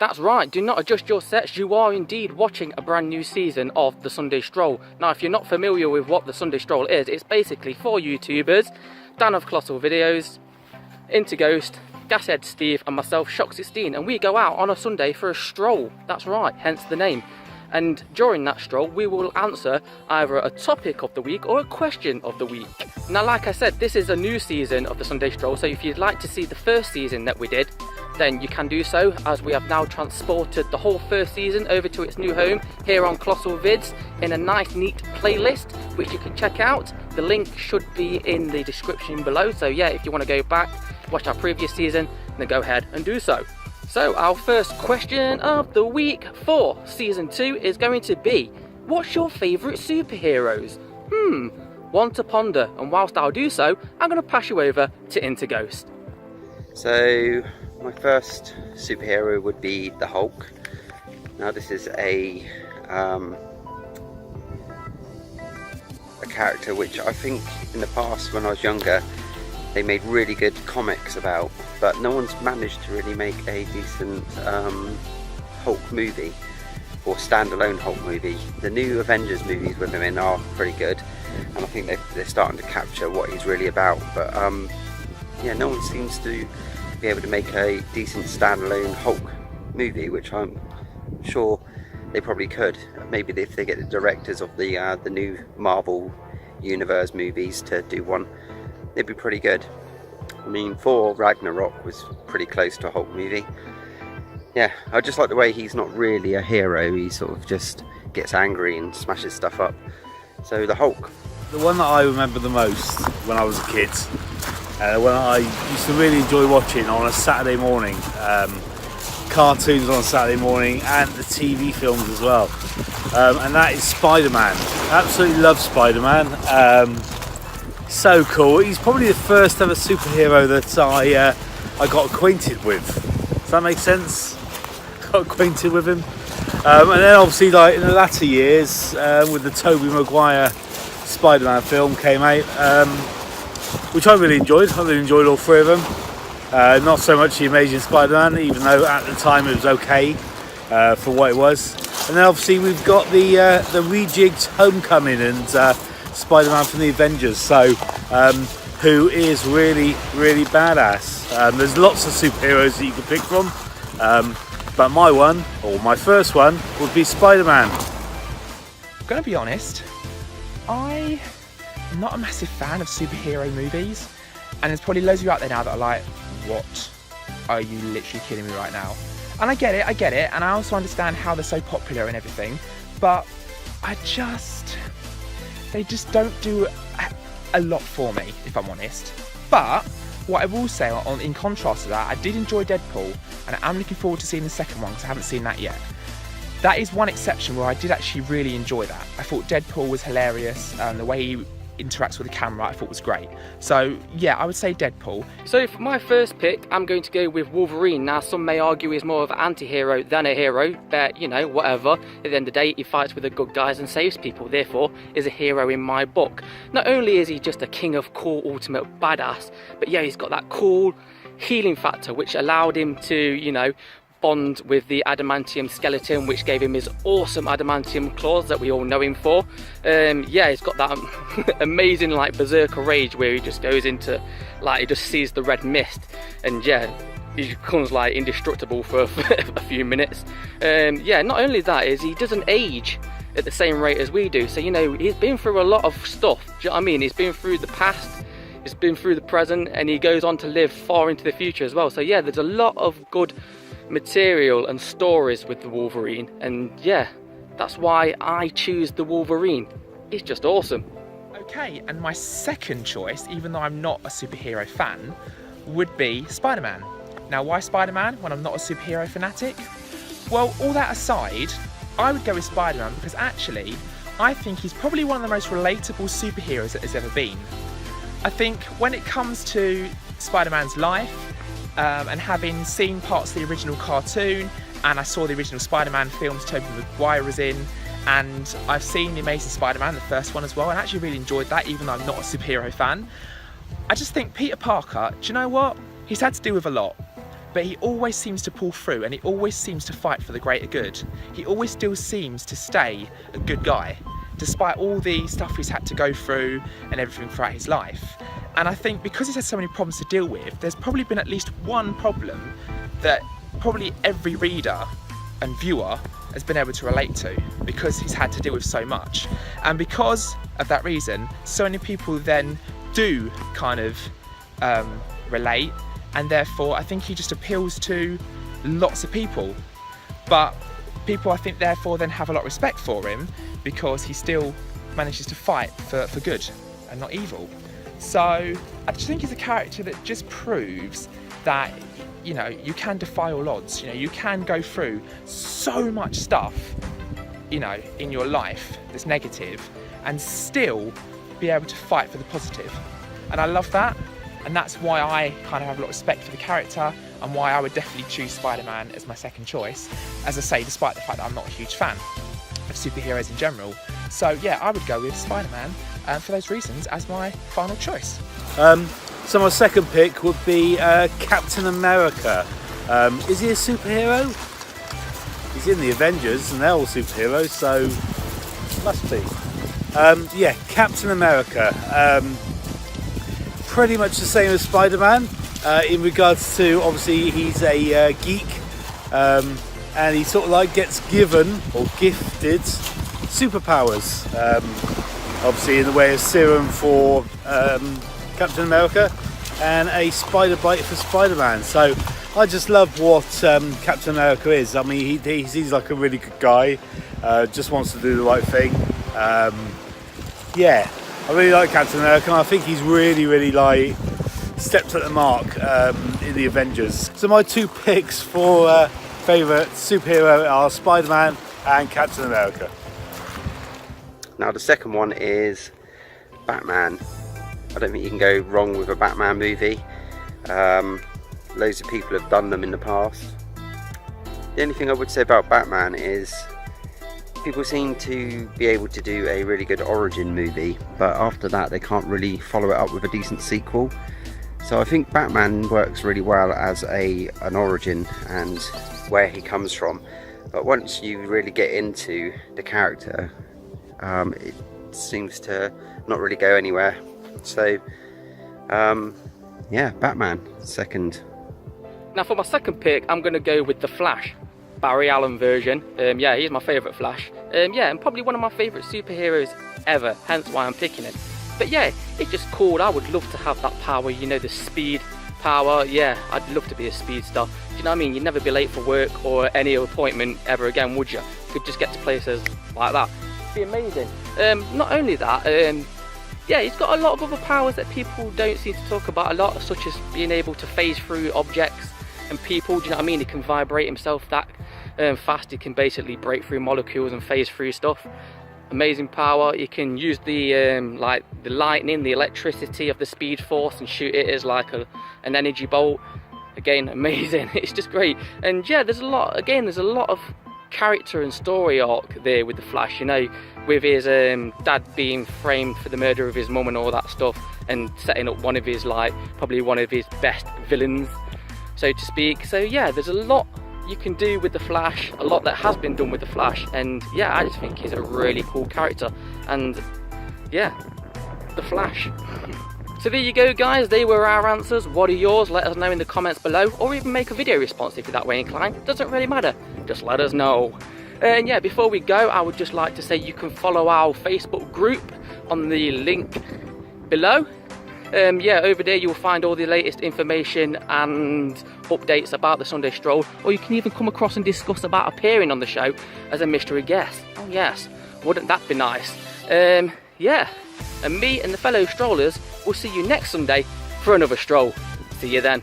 That's right, do not adjust your sets, you are indeed watching a brand new season of the Sunday Stroll. Now if you're not familiar with what the Sunday Stroll is, it's basically 4 YouTubers, Dan of Colossal Videos, Interghost, Gashead Steve and myself, Shockz16, and we go out on a Sunday for a stroll. That's right, hence the name. And during that stroll we will answer either a topic of the week or a question of the week. Now like I said, this is a new season of the Sunday Stroll, so if you'd like to see the first season that we did, then you can do so, as we have now transported the whole first season over to its new home here on Colossal Vids in a nice neat playlist which you can check out. The link should be in the description below, so yeah, if you want to go back, watch our previous season, then go ahead and do so. So our first question of the week for season 2 is going to be, what's your favourite superheroes? One to ponder, and whilst I'll do so, I'm going to pass you over to Interghost. So my first superhero would be the Hulk. Now this is a character which I think in the past when I was younger they made really good comics about, but no one's managed to really make a decent Hulk movie or standalone Hulk movie. The new Avengers movies with him in are pretty good, and I think they're starting to capture what he's really about, but yeah, no one seems to be able to make a decent standalone Hulk movie, which I'm sure they probably could. Maybe if they get the directors of the new Marvel Universe movies to do one, it'd be pretty good. I mean, Thor Ragnarok was pretty close to a Hulk movie. Yeah, I just like the way he's not really a hero, he sort of just gets angry and smashes stuff up. So the Hulk. The one that I remember the most when I was a kid, when I used to really enjoy watching on a Saturday morning, cartoons on a Saturday morning and the TV films as well, and that is Spider-Man. Absolutely love Spider-Man. So cool. He's probably the first ever superhero that I got acquainted with. Does that make sense? Got acquainted with him. And then obviously like in the latter years with the Tobey Maguire Spider-Man film came out, which I really enjoyed. I really enjoyed all 3 of them. Not so much the Amazing Spider-Man, even though at the time it was okay for what it was. And then obviously we've got the rejigged Homecoming and Spider-Man from the Avengers, so who is really badass. There's lots of superheroes that you can pick from, but my first one would be Spider-Man. I'm gonna be honest, I'm not a massive fan of superhero movies, and there's probably loads of you out there now that are like, what are you literally kidding me right now? And I get it, and I also understand how they're so popular and everything, but they just don't do a lot for me, if I'm honest. But what I will say, in contrast to that, I did enjoy Deadpool, and I'm looking forward to seeing the second one because I haven't seen that yet. That is one exception where I did actually really enjoy that. I thought Deadpool was hilarious, and the way he interacts with the camera I thought was great. So yeah, I would say Deadpool. So for my first pick, I'm going to go with Wolverine. Now some may argue he's more of an anti-hero than a hero, but you know, whatever. At the end of the day, he fights with the good guys and saves people, therefore is a hero in my book. Not only is he just a king of cool ultimate badass, but yeah, he's got that cool healing factor which allowed him to, you know, bond with the adamantium skeleton, which gave him his awesome adamantium claws that we all know him for. Yeah, he's got that amazing like berserker rage where he just goes into, like, he just sees the red mist, and yeah, he becomes like indestructible for a few minutes. Yeah, not only that, is he doesn't age at the same rate as we do, so you know, he's been through a lot of stuff. Do you know what I mean? He's been through the past, he's been through the present, and he goes on to live far into the future as well. So yeah, there's a lot of good material and stories with the Wolverine, and yeah, that's why I choose the Wolverine. It's just awesome. Okay, and my second choice, even though I'm not a superhero fan, would be Spider-Man. Now why Spider-Man when I'm not a superhero fanatic? Well, all that aside, I would go with Spider-Man because actually I think he's probably one of the most relatable superheroes that has ever been. I think when it comes to Spider-Man's life, and having seen parts of the original cartoon, and I saw the original Spider-Man films Tobey Maguire was in, and I've seen The Amazing Spider-Man, the first one as well, and actually really enjoyed that, even though I'm not a superhero fan. I just think Peter Parker, do you know what? He's had to deal with a lot. but he always seems to pull through, and he always seems to fight for the greater good. He always still seems to stay a good guy, despite all the stuff he's had to go through and everything throughout his life. And I think because he's had so many problems to deal with, there's probably been at least one problem that probably every reader and viewer has been able to relate to, because he's had to deal with so much. And because of that reason, so many people then do kind of relate, and therefore I think he just appeals to lots of people. But people, I think, therefore then have a lot of respect for him, because he still manages to fight for good and not evil. So I just think he's a character that just proves that, you know, you can defy all odds. You know, you can go through so much stuff, you know, in your life that's negative, and still be able to fight for the positive. And I love that, and that's why I kind of have a lot of respect for the character, and why I would definitely choose Spider-Man as my second choice, as I say, despite the fact that I'm not a huge fan of superheroes in general. So yeah, I would go with Spider-Man for those reasons as my final choice. So my second pick would be Captain America. Is he a superhero? He's in the Avengers and they're all superheroes, so must be. Yeah, Captain America. Pretty much the same as Spider-Man in regards to, obviously he's a geek, and he sort of like gets given or gifted superpowers. Obviously in the way of serum for Captain America and a spider bite for Spider-Man. So I just love what Captain America is. I mean, he's like a really good guy, just wants to do the right thing. Yeah, I really like Captain America, and I think he's really like stepped at the mark in the Avengers. So my two picks for favourite superhero are Spider-Man and Captain America. Now the second one is Batman. I don't think you can go wrong with a Batman movie. Loads of people have done them in the past. The only thing I would say about Batman is people seem to be able to do a really good origin movie, but after that they can't really follow it up with a decent sequel. So I think Batman works really well as an origin and where he comes from. But once you really get into the character, it seems to not really go anywhere. So yeah, Batman second. Now for my second pick, I'm going to go with the Flash, Barry Allen version. Yeah, he's my favourite Flash. Yeah, and probably one of my favourite superheroes ever, hence why I'm picking him. But yeah, it's just cool. I would love to have that power, you know, the speed power. Yeah, I'd love to be a speedster. Do you know what I mean? You'd never be late for work or any appointment ever again, would you? You could just get to places like that. It'd be amazing. Not only that, yeah, he's got a lot of other powers that people don't seem to talk about a lot, such as being able to phase through objects and people. Do you know what I mean? He can vibrate himself that fast. He can basically break through molecules and phase through stuff. Amazing power. You can use the like the lightning, the electricity of the Speed Force, and shoot it as like an energy bolt. Again, amazing. It's just great. And yeah, there's a lot of character and story arc there with the Flash, you know, with his dad being framed for the murder of his mum and all that stuff, and setting up one of his, like, probably one of his best villains, so to speak. So yeah, there's a lot you can do with the Flash, a lot that has been done with the Flash, and yeah, I just think he's a really cool character. And yeah, the Flash. So there you go, guys, they were our answers. What are yours? Let us know in the comments below, or even make a video response if you're that way inclined. Doesn't really matter, just let us know. And yeah, before we go, I would just like to say you can follow our Facebook group on the link below. Yeah, over there you'll find all the latest information and updates about the Sunday Stroll, or you can even come across and discuss about appearing on the show as a mystery guest. Oh yes, wouldn't that be nice? Yeah, and me and the fellow strollers will see you next Sunday for another stroll. See you then.